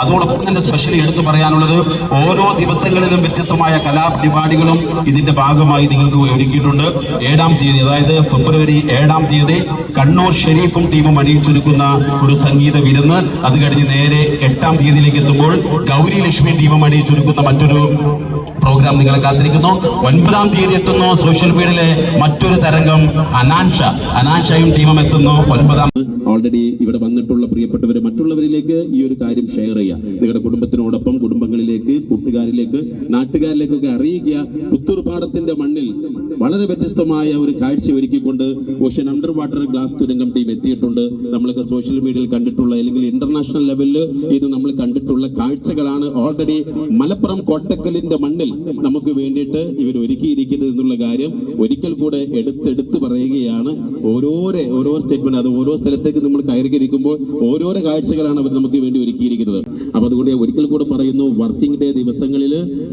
അതോടൊപ്പം തന്നെ സ്പെഷ്യലി എടുത്തു പറയാനുള്ളത് ഓരോ ദിവസങ്ങളിലും വ്യത്യസ്തമായ കലാപരിപാടികളും ഇതിന്റെ ഭാഗമായി നിങ്ങൾക്ക് ഒരുക്കിയിട്ടുണ്ട്. 7-ാം തീയതി, അതായത് ഫെബ്രുവരി 7-ാം തീയതി കണ്ണൂർ ഷെരീഫും ടീമും അണിയിച്ചൊരുക്കുന്ന ഒരു സംഗീത വിരുന്ന്. അത് കഴിഞ്ഞ് നേരെ 8-ാം തീയതിയിലേക്ക് എത്തുമ്പോൾ ഗൗരി ലക്ഷ്മി ടീമും അണിയിച്ചൊരുക്കുന്ന മറ്റൊരു പ്രോഗ്രാം നിങ്ങളെ കാത്തിരിക്കുന്നു. 9-ാം തീയതി എത്തുന്നു സോഷ്യൽ മീഡിയയിലെ മറ്റൊരു തരംഗം അനാൻഷയും ടീമും എത്തുന്നു. 9-ാം ഓൾറെഡി ഇവിടെ വന്നിട്ടുള്ള പ്രിയപ്പെട്ടവരെ മറ്റുള്ളവരിലേക്ക് ഈ ഒരു കാര്യം ഷെയർ ചെയ്യുക. നിങ്ങളുടെ കുടുംബത്തിനോടൊപ്പം കുടുംബങ്ങളിലേക്ക്, കൂട്ടുകാരിലേക്ക്, നാട്ടുകാരിലേക്കൊക്കെ അറിയിക്കുക. പുത്തൂർ പാടത്തിന്റെ മണ്ണിൽ വളരെ വ്യത്യസ്തമായ ഒരു കാഴ്ച ഒരുക്കിക്കൊണ്ട് ഓഷ്യൻ അണ്ടർ വാട്ടർ ഗ്ലാസ് തുരങ്കം ടീം എത്തിയിട്ടുണ്ട്. നമ്മളൊക്കെ സോഷ്യൽ മീഡിയയിൽ കണ്ടിട്ടുള്ള അല്ലെങ്കിൽ ഇന്റർനാഷണൽ ലെവലിൽ ഇത് നമ്മൾ കണ്ടിട്ടുള്ള കാഴ്ചകളാണ്. ഓൾറെഡി മലപ്പുറം കോട്ടക്കലിന്റെ മണ്ണിൽ നമുക്ക് വേണ്ടിയിട്ട് ഇവർ ഒരുക്കിയിരിക്കുന്നത് എന്നുള്ള കാര്യം ഒരിക്കൽ കൂടെ എടുത്തെടുത്ത് പറയുകയാണ്. ഓരോ സ്റ്റേറ്റ്മെന്റ്, അത് ഓരോ സ്ഥലത്തേക്ക് നമ്മൾ കയറിയിരിക്കുമ്പോൾ ഓരോരോ കാഴ്ചകളാണ് അവർ നമുക്ക് വേണ്ടി ഒരുക്കിയിരിക്കുന്നത്. അപ്പൊ അതുകൊണ്ട് ഒരിക്കൽ കൂടെ പറയുന്നു, വർക്കിംഗ് ഡേ ദിവസങ്ങളിൽ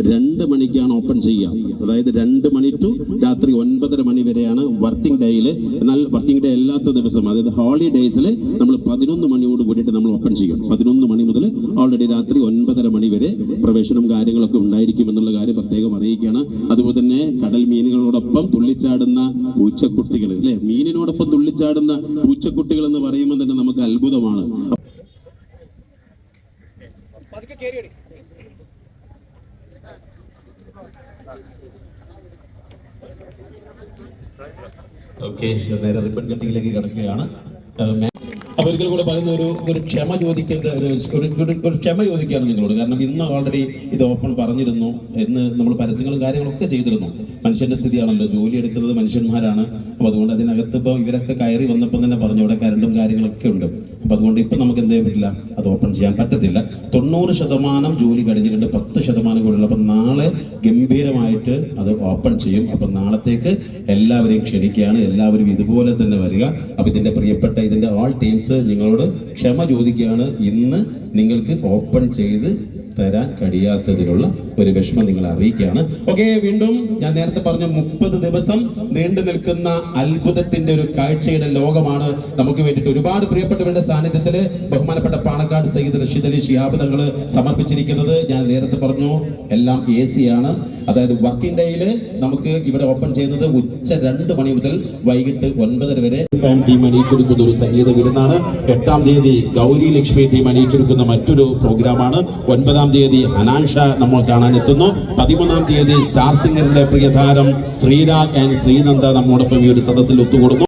2 മണിക്കാണ് ഓപ്പൺ ചെയ്യുക. അതായത് 2 മണി ടു രാത്രി 9:30 മണി വരെയാണ് വർക്കിംഗ് ഡേയിൽ. എന്നാൽ വർക്കിംഗ് ഡേ അല്ലാത്ത ദിവസം, അതായത് ഹോളിഡേയ്സിൽ നമ്മൾ 11 മണിയോട് കൂടിയിട്ട് നമ്മൾ ഓപ്പൺ ചെയ്യും. 11 മണി മുതൽ ഓൾറെഡി രാത്രി 9:30 മണി വരെ പ്രവേശനം കാര്യങ്ങളൊക്കെ ഉണ്ടായിരിക്കും എന്നുള്ള കാര്യം പ്രത്യേകം അറിയിക്കുകയാണ്. അതുപോലെ തന്നെ കടൽ മീനുകളോടൊപ്പം തുള്ളിച്ചാടുന്ന പൂച്ചക്കുട്ടികൾ, അല്ലെ, മീനിനോടൊപ്പം തുള്ളിച്ചാടുന്ന പൂച്ചക്കുട്ടികൾ എന്ന് പറയുമ്പോൾ തന്നെ നമുക്ക് അത്ഭുതമാണ്. ഓക്കെ, നേരെ റിബൺ കട്ടിങ്ങിലേക്ക് കിടക്കുകയാണ്. അപ്പൊ ഒരിക്കൽ കൂടെ പറയുന്ന ഒരു ക്ഷമ ചോദിക്കേണ്ട ഒരു ക്ഷമ ചോദിക്കുകയാണ് നിങ്ങളോട്. കാരണം ഇന്ന് ഓൾറെഡി ഇത് ഓപ്പൺ പറഞ്ഞിരുന്നു, ഇന്ന് നമ്മൾ പരസ്യങ്ങളും കാര്യങ്ങളൊക്കെ ചെയ്തിരുന്നു. മനുഷ്യന്റെ സ്ഥിതിയാണല്ലോ, ജോലി എടുക്കുന്നത് മനുഷ്യന്മാരാണ്. അപ്പൊ അതുകൊണ്ട് അതിനകത്ത് ഇപ്പൊ ഇവരൊക്കെ കയറി വന്നപ്പോൾ തന്നെ പറഞ്ഞു ഇവിടെ കരണ്ടും കാര്യങ്ങളൊക്കെ ഉണ്ട്. അപ്പൊ അതുകൊണ്ട് ഇപ്പൊ നമുക്ക് എന്ത് ചെയ്യാൻ പറ്റില്ല, അത് ഓപ്പൺ ചെയ്യാൻ പറ്റത്തില്ല. 90% ജോലി കഴിഞ്ഞിട്ടുണ്ട്, 10% കൂടെ ഉള്ളു. അപ്പൊ നാളെ ഗംഭീരമായിട്ട് അത് ഓപ്പൺ ചെയ്യും. അപ്പൊ നാളത്തേക്ക് എല്ലാവരെയും ക്ഷണിക്കുകയാണ്. എല്ലാവരും ഇതുപോലെ തന്നെ വരിക. അപ്പൊ ഇതിന്റെ പ്രിയപ്പെട്ട ഇതിന്റെ ഓൾ ടീംസ് നിങ്ങളോട് ക്ഷമ ചോദിക്കുകയാണ്. ഇന്ന് നിങ്ങൾക്ക് ഓപ്പൺ ചെയ്ത് തരാൻ കഴിയാത്തതിലുള്ള ഒരു വിഷമം നിങ്ങൾ അറിയിക്കുകയാണ്. ഓക്കെ, വീണ്ടും ഞാൻ നേരത്തെ പറഞ്ഞ 30 ദിവസം നീണ്ടു നിൽക്കുന്ന അത്ഭുതത്തിന്റെ ഒരു കാഴ്ചയുടെ ലോകമാണ് നമുക്ക് വേണ്ടിയിട്ട് ഒരുപാട് പ്രിയപ്പെട്ടവരുടെ സാന്നിധ്യത്തിൽ ബഹുമാനപ്പെട്ട പാണക്കാട് സയ്യിദ് റഷീദ് അലി ശിഹാബ് തങ്ങൾ സമർപ്പിച്ചിരിക്കുന്നത്. ഞാൻ നേരത്തെ പറഞ്ഞു, എല്ലാം AC ആണ്. അതായത് വർക്കിംഗ് ഡേയിൽ നമുക്ക് ഇവിടെ ഓപ്പൺ ചെയ്യുന്നത് ഉച്ച 2 മണി മുതൽ വൈകിട്ട് 9:30 വരെ. ടീം അണിയിച്ചെടുക്കുന്ന ഒരു സംഗീത വിരുന്നാണ്. 8-ാം തീയതി ഗൗരി ലക്ഷ്മി ടീം അണിയിച്ചെടുക്കുന്ന മറ്റൊരു പ്രോഗ്രാമാണ്. 9-ാം തീയതി അനാൻഷ നമ്മൾ കാണാൻ എത്തുന്നു. 13-ാം തീയതി സ്റ്റാർ സിംഗറിന്റെ പ്രിയതാരം ശ്രീരാഗ് ആൻഡ് ശ്രീനന്ദ നമ്മോടൊപ്പം ഈ ഒരു സദസ്സിൽ ഒത്തുകൂടുന്നു.